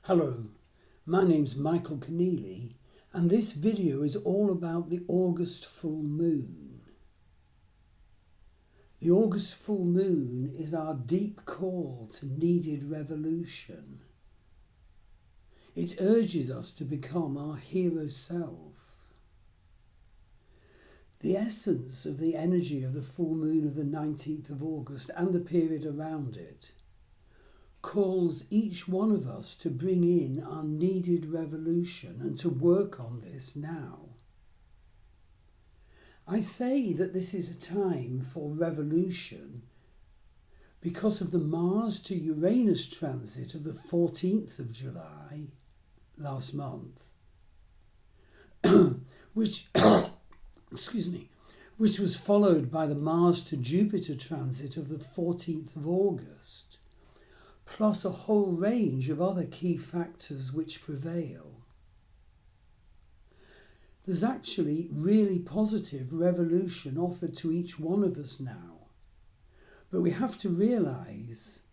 Hello, my name's Michael Conneely, and this video is all about the August full moon. The August full moon is our deep call to needed revolution. It urges us to become our hero self. The essence of the energy of the full moon of the 19th of August and the period around it calls each one of us to bring in our needed revolution and to work on this now. I say that this is a time for revolution because of the Mars to Uranus transit of the 14th of July last month, which which was followed by the Mars to Jupiter transit of the 14th of August. Plus a whole range of other key factors which prevail. There's actually really positive revolution offered to each one of us now. But we have to realise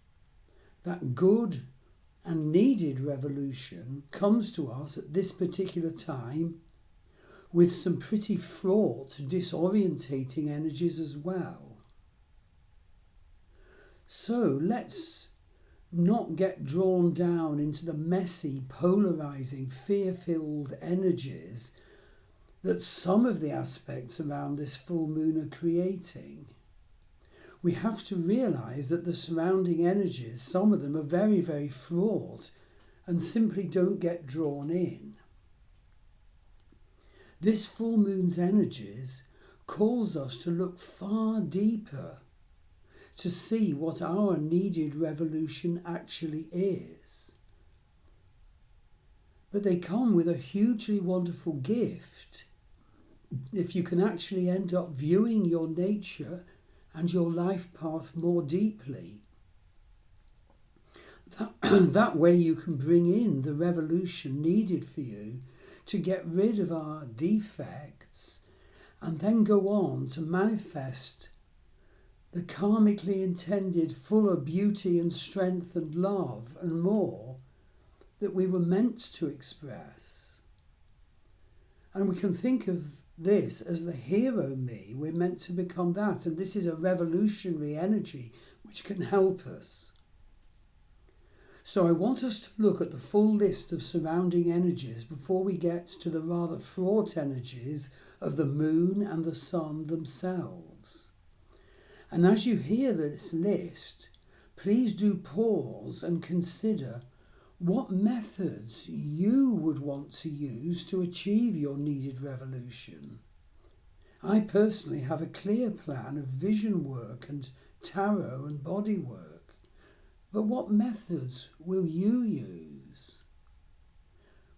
that good and needed revolution comes to us at this particular time with some pretty fraught, disorientating energies as well. So let's not get drawn down into the messy, polarising, fear-filled energies that some of the aspects around this full moon are creating. We have to realise that the surrounding energies, some of them are very, very fraught and simply don't get drawn in. This full moon's energies calls us to look far deeper to see what our needed revolution actually is. But they come with a hugely wonderful gift if you can actually end up viewing your nature and your life path more deeply. That way you can bring in the revolution needed for you to get rid of our defects and then go on to manifest the karmically intended fuller beauty and strength and love and more that we were meant to express. And we can think of this as the hero me. We're meant to become that, and this is a revolutionary energy which can help us. So I want us to look at the full list of surrounding energies before we get to the rather fraught energies of the moon and the sun themselves. And as you hear this list, please do pause and consider what methods you would want to use to achieve your needed revolution. I personally have a clear plan of vision work and tarot and body work, but what methods will you use?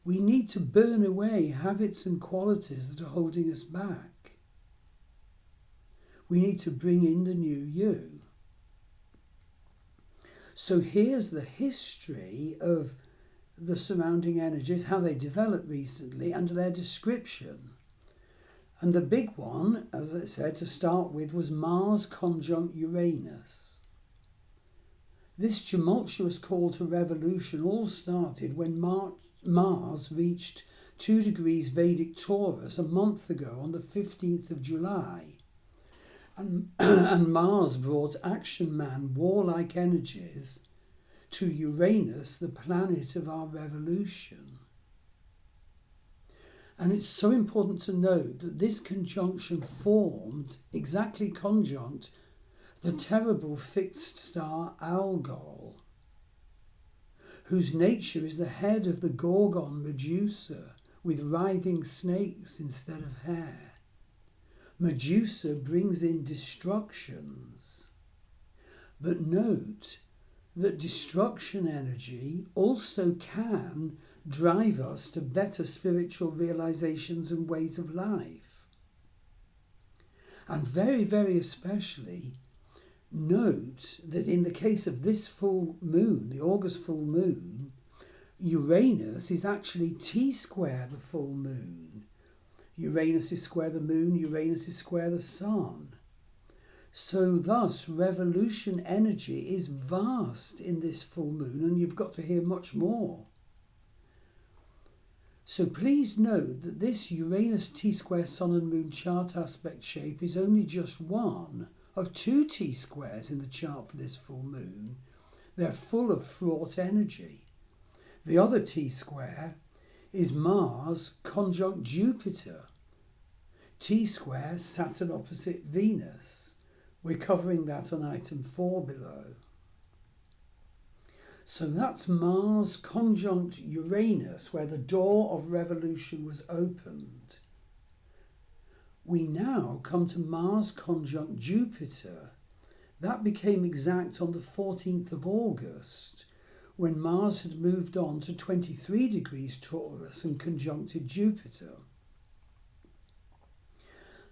We need to burn away habits and qualities that are holding us back. We need to bring in the new you. So here's the history of the surrounding energies, how they developed recently, and their description. And the big one, as I said, to start with, was Mars conjunct Uranus. This tumultuous call to revolution all started when Mars reached 2 degrees Vedic Taurus a month ago on the 15th of July. And Mars brought action man, warlike energies to Uranus, the planet of our revolution. And it's so important to note that this conjunction formed, exactly conjunct, the terrible fixed star Algol, whose nature is the head of the Gorgon Medusa with writhing snakes instead of hair. Medusa brings in destructions. But note that destruction energy also can drive us to better spiritual realizations and ways of life. And very, very especially, note that in the case of this full moon, the August full moon, Uranus is actually T-square the full moon. Uranus is square the moon, Uranus is square the sun. So thus, revolution energy is vast in this full moon, and you've got to hear much more. So please note that this Uranus T-square Sun and Moon chart aspect shape is only just one of two T-squares in the chart for this full moon. They're full of fraught energy. The other T-square is Mars conjunct Jupiter. T-square Saturn opposite Venus. We're covering that on item 4 below. So that's Mars conjunct Uranus, where the door of revolution was opened. We now come to Mars conjunct Jupiter. That became exact on the 14th of August, when Mars had moved on to 23 degrees Taurus and conjuncted Jupiter.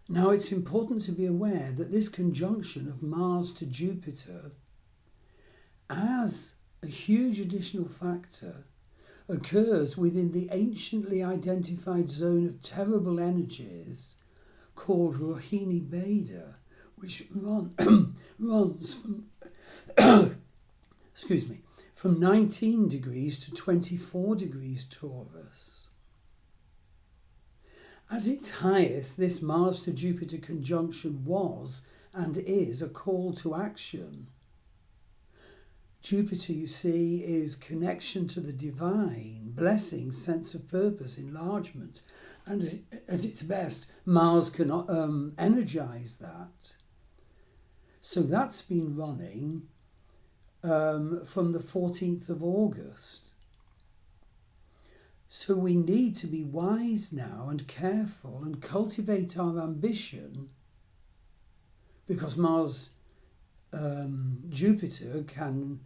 Now it's important to be aware that this conjunction of Mars to Jupiter, as a huge additional factor, occurs within the anciently identified zone of terrible energies called Rohini Beda, which runs from from 19 degrees to 24 degrees Taurus. At its highest, this Mars to Jupiter conjunction was and is a call to action. Jupiter, you see, is connection to the divine, blessing, sense of purpose, enlargement. And at its best, Mars can energize that. So that's been running from the 14th of August. So we need to be wise now and careful and cultivate our ambition, because Mars Jupiter can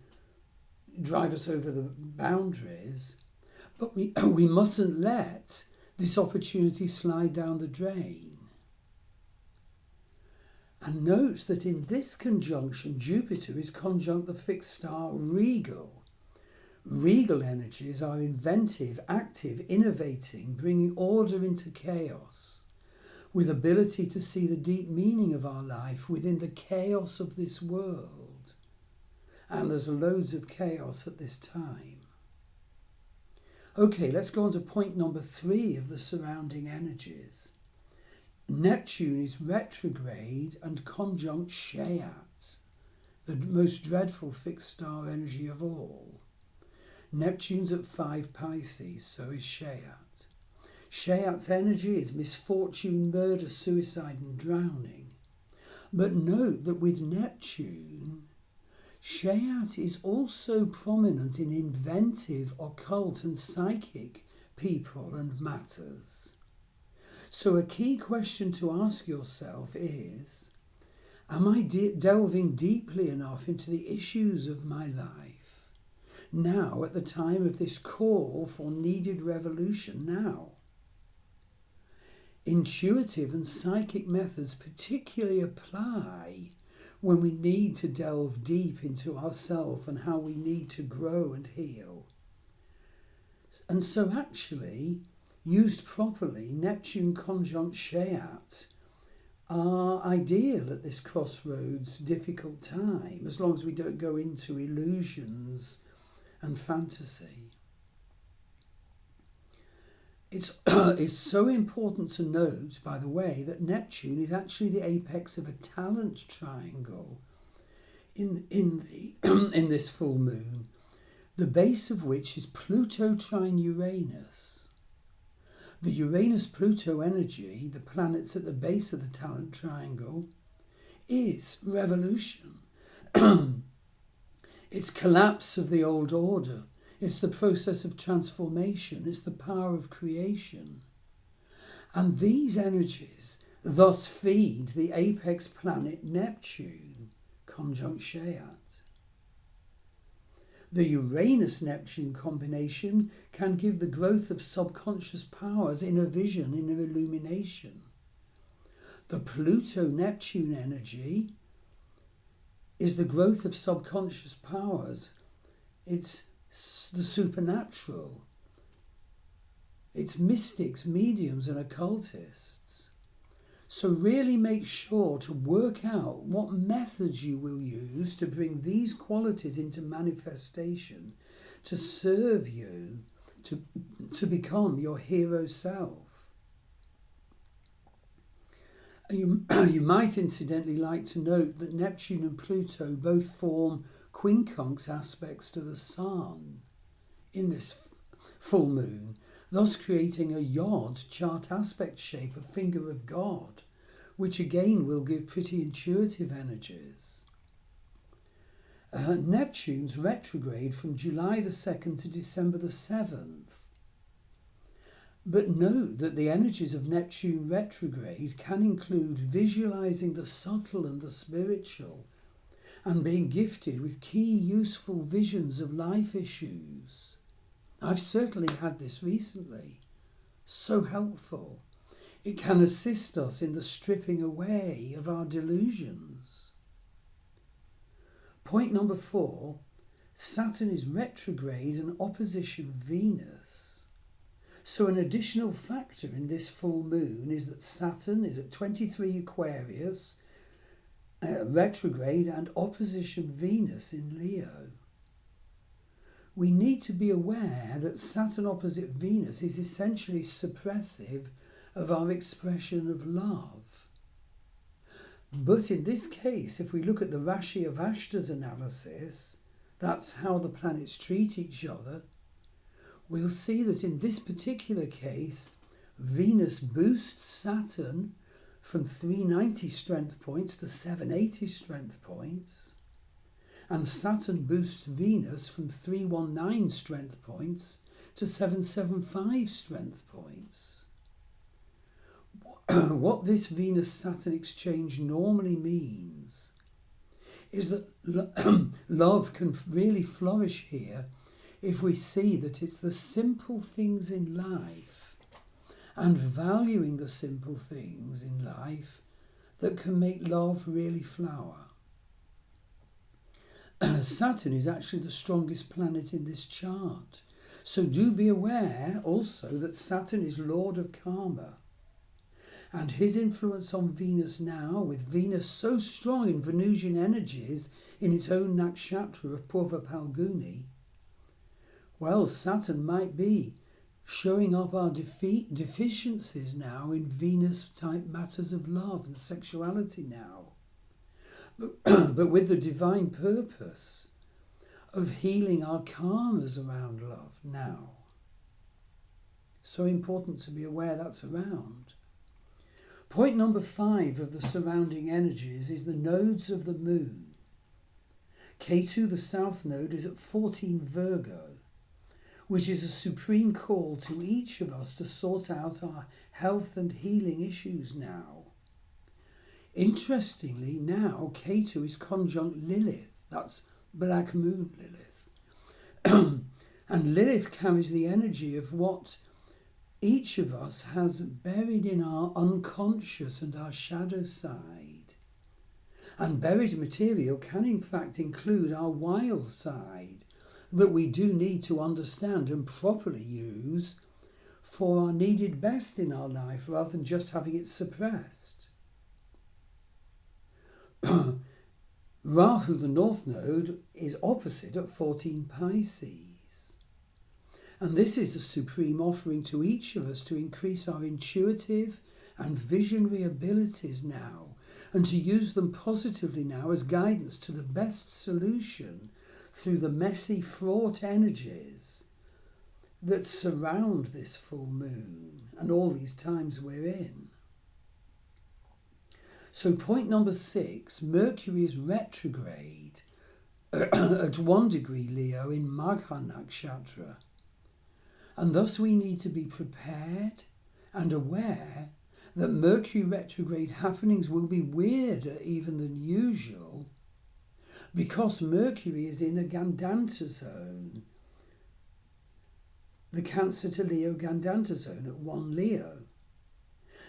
drive us over the boundaries, but we mustn't let this opportunity slide down the drain. And note that in this conjunction, Jupiter is conjunct the fixed star Regal. Regal energies are inventive, active, innovating, bringing order into chaos, with ability to see the deep meaning of our life within the chaos of this world. And there's loads of chaos at this time. Okay, let's go on to point number 3 of the surrounding energies. Neptune is retrograde and conjunct Shayat, the most dreadful fixed star energy of all. Neptune's at 5 Pisces, so is Shayat. Shayat's energy is misfortune, murder, suicide and drowning. But note that with Neptune, Shayat is also prominent in inventive, occult and psychic people and matters. So a key question to ask yourself is, am I delving deeply enough into the issues of my life now at the time of this call for needed revolution now? Intuitive and psychic methods particularly apply when we need to delve deep into ourselves and how we need to grow and heal. And so actually, used properly, Neptune conjunct Shayat are ideal at this crossroads, difficult time, as long as we don't go into illusions and fantasy. It's so important to note, by the way, that Neptune is actually the apex of a talent triangle in this full moon, the base of which is Pluto trine Uranus. The Uranus-Pluto energy, the planets at the base of the talent triangle, is revolution. It's collapse of the old order. It's the process of transformation. It's the power of creation. And these energies thus feed the apex planet Neptune, conjunct Shayat. The Uranus-Neptune combination can give the growth of subconscious powers, inner vision, inner illumination. The Pluto-Neptune energy is the growth of subconscious powers. It's the supernatural. It's mystics, mediums and occultists. So really make sure to work out what methods you will use to bring these qualities into manifestation, to serve you, to become your hero self. You might incidentally like to note that Neptune and Pluto both form quincunx aspects to the Sun in this full moon, thus creating a Yod chart aspect shape, a finger of God, which again will give pretty intuitive energies. Neptune's retrograde from July the 2nd to December the 7th. But note that the energies of Neptune retrograde can include visualizing the subtle and the spiritual, and being gifted with key useful visions of life issues. I've certainly had this recently. So helpful. It can assist us in the stripping away of our delusions. Point number 4, Saturn is retrograde and opposition Venus. So an additional factor in this full moon is that Saturn is at 23 Aquarius, retrograde and opposition Venus in Leo. We need to be aware that Saturn opposite Venus is essentially suppressive of our expression of love. But in this case, if we look at the Rashi of Ashta's analysis, that's how the planets treat each other, we'll see that in this particular case, Venus boosts Saturn from 390 strength points to 780 strength points, and Saturn boosts Venus from 319 strength points to 775 strength points. What this Venus-Saturn exchange normally means is that love can really flourish here if we see that it's the simple things in life and valuing the simple things in life that can make love really flower. Saturn is actually the strongest planet in this chart. So do be aware also that Saturn is Lord of Karma. And his influence on Venus now, with Venus so strong in Venusian energies in its own nakshatra of Purva Palguni, well, Saturn might be showing up our deficiencies now in Venus-type matters of love and sexuality now. But with the divine purpose of healing our karmas around love now. So important to be aware that's around. Point number 5 of the surrounding energies is the nodes of the moon. Ketu, the south node, is at 14 Virgo, which is a supreme call to each of us to sort out our health and healing issues now. Interestingly, now Ketu is conjunct Lilith, that's Black Moon Lilith. And Lilith carries the energy of what each of us has buried in our unconscious and our shadow side. And buried material can in fact include our wild side that we do need to understand and properly use for our needed best in our life rather than just having it suppressed. Rahu, the north node, is opposite at 14 Pisces. And this is a supreme offering to each of us to increase our intuitive and visionary abilities now, and to use them positively now as guidance to the best solution through the messy, fraught energies that surround this full moon and all these times we're in. So point number 6, Mercury is retrograde at 1 degree Leo in Magha Nakshatra. And thus we need to be prepared and aware that Mercury retrograde happenings will be weirder even than usual because Mercury is in a Gandanta zone, the Cancer to Leo Gandanta zone at 1 Leo.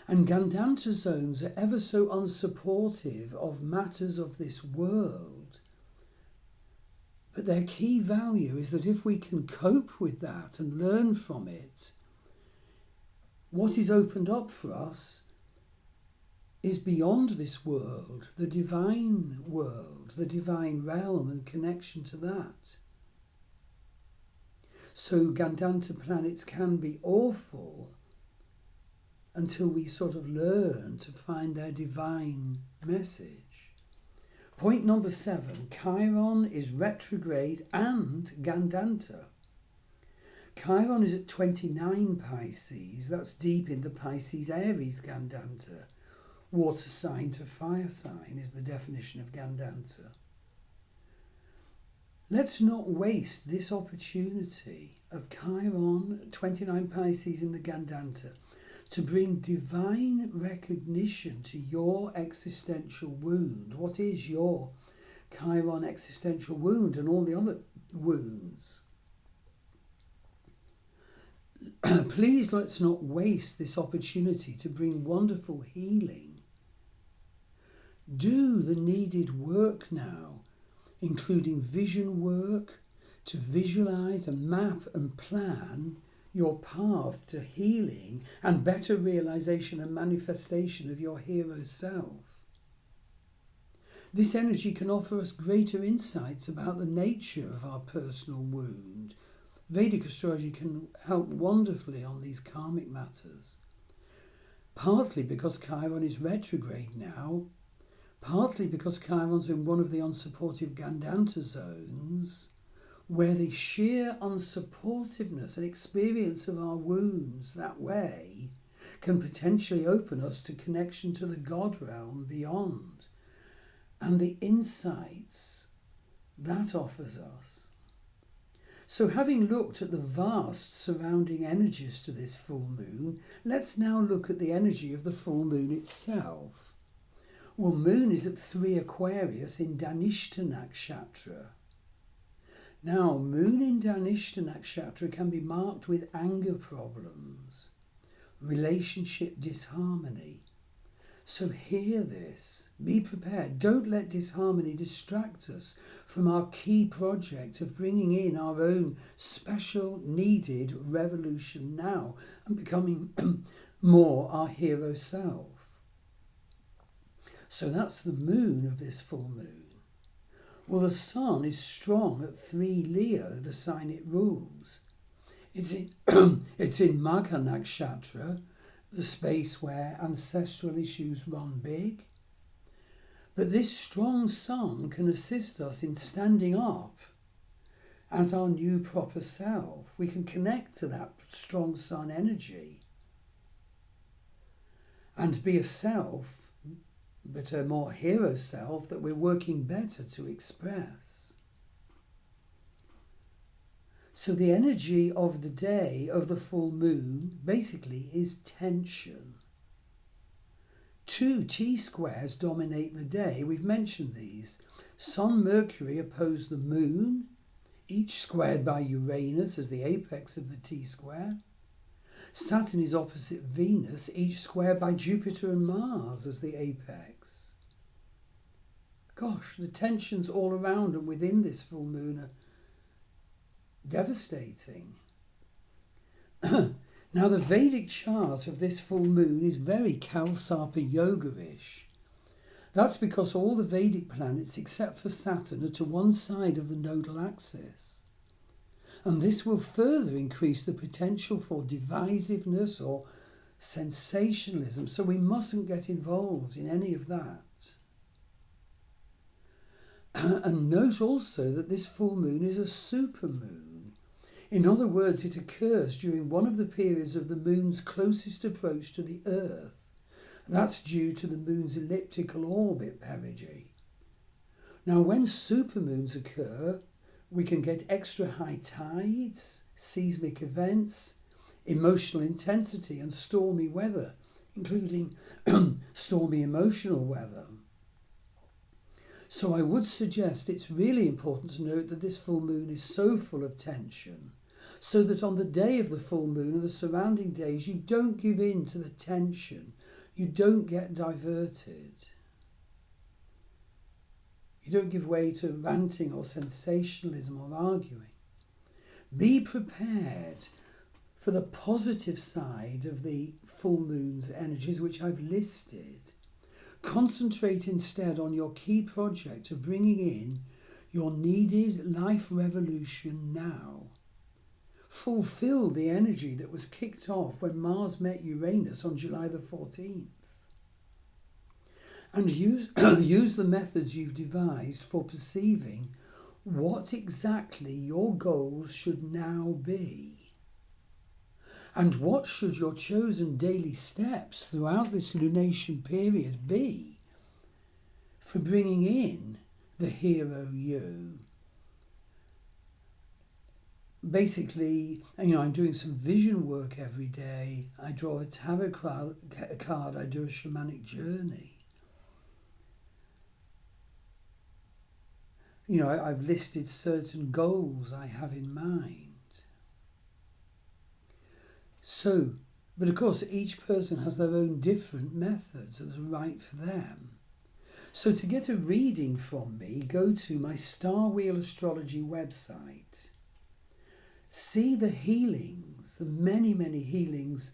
And Gandanta zones are ever so unsupportive of matters of this world. But their key value is that if we can cope with that and learn from it, what is opened up for us is beyond this world, the divine world, the divine realm and connection to that. So Gandanta planets can be awful until we sort of learn to find their divine message. Point number 7, Chiron is retrograde and Gandanta. Chiron is at 29 Pisces, that's deep in the Pisces Aries Gandanta. Water sign to fire sign is the definition of Gandanta. Let's not waste this opportunity of Chiron, 29 Pisces in the Gandanta, to bring divine recognition to your existential wound. What is your Chiron existential wound and all the other wounds? Please let's not waste this opportunity to bring wonderful healing. Do the needed work now, including vision work, to visualize and map and plan your path to healing and better realization and manifestation of your hero self. This energy can offer us greater insights about the nature of our personal wound. Vedic astrology can help wonderfully on these karmic matters. Partly because Chiron is retrograde now, partly because Chiron's in one of the unsupportive Gandanta zones, where the sheer unsupportiveness and experience of our wounds that way can potentially open us to connection to the God realm beyond and the insights that offers us. So having looked at the vast surrounding energies to this full moon, let's now look at the energy of the full moon itself. Well, moon is at 3 Aquarius in Dhanishta Nakshatra. Now, moon in Dhanishta Nakshatra can be marked with anger problems, relationship disharmony. So hear this, be prepared. Don't let disharmony distract us from our key project of bringing in our own special needed revolution now and becoming more our hero self. So that's the moon of this full moon. Well, the sun is strong at 3 Leo, the sign it rules. It's in Magha Nakshatra, the space where ancestral issues run big. But this strong sun can assist us in standing up as our new proper self. We can connect to that strong sun energy and be a self, but a more hero self that we're working better to express. So the energy of the day of the full moon basically is tension. 2 T-squares dominate the day. We've mentioned these. Sun, Mercury oppose the moon, each squared by Uranus as the apex of the T-square. Saturn is opposite Venus, each squared by Jupiter and Mars as the apex. Gosh, the tensions all around and within this full moon are devastating. Now, the Vedic chart of this full moon is very Kalsarpa Yoga-ish. That's because all the Vedic planets except for Saturn are to one side of the nodal axis. And this will further increase the potential for divisiveness or sensationalism, so we mustn't get involved in any of that. And note also that this full moon is a supermoon. In other words, it occurs during one of the periods of the moon's closest approach to the Earth. That's due to the moon's elliptical orbit perigee. Now, when supermoons occur, we can get extra high tides, seismic events, emotional intensity and stormy weather, including stormy emotional weather. So I would suggest it's really important to note that this full moon is so full of tension, so that on the day of the full moon and the surrounding days you don't give in to the tension, you don't get diverted. You don't give way to ranting or sensationalism or arguing. Be prepared for the positive side of the full moon's energies, which I've listed. Concentrate instead on your key project of bringing in your needed life revolution now. fulfill the energy that was kicked off when Mars met Uranus on July the 14th. And use the methods you've devised for perceiving what exactly your goals should now be. And what should your chosen daily steps throughout this lunation period be for bringing in the hero you? Basically, I'm doing some vision work every day. I draw a tarot card, I do a shamanic journey. I've listed certain goals I have in mind. But of course, each person has their own different methods that are right for them. So to get a reading from me, go to my Star Wheel Astrology website. See the healings, the many, many healings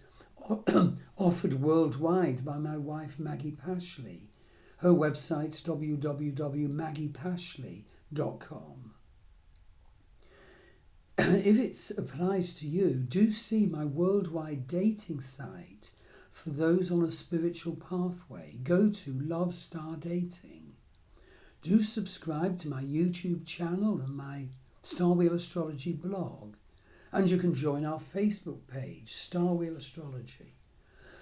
offered worldwide by my wife Maggie Pashley. Her website's www.maggiepashley.com. If it applies to you, do see my worldwide dating site for those on a spiritual pathway. Go to Love Star Dating. Do subscribe to my YouTube channel and my Star Wheel Astrology blog. And you can join our Facebook page, Star Wheel Astrology.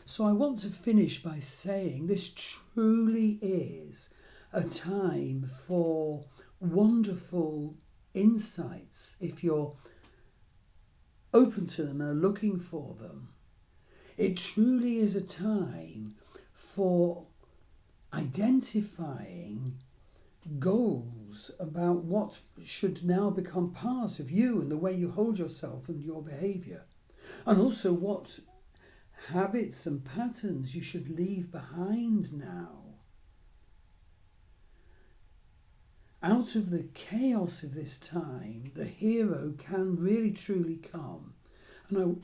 So I want to finish by saying this truly is a time for wonderful insights if you're open to them and are looking for them. It truly is a time for identifying goals about what should now become part of you and the way you hold yourself and your behaviour, and also what habits and patterns you should leave behind now. Out of the chaos of this time, the hero can really truly come. And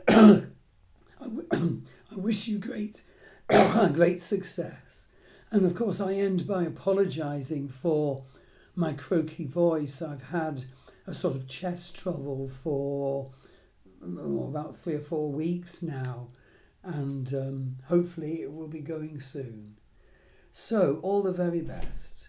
I wish you great success. And of course I end by apologising for my croaky voice. I've had a sort of chest trouble for about 3 or 4 weeks now, and hopefully it will be going soon. So all the very best.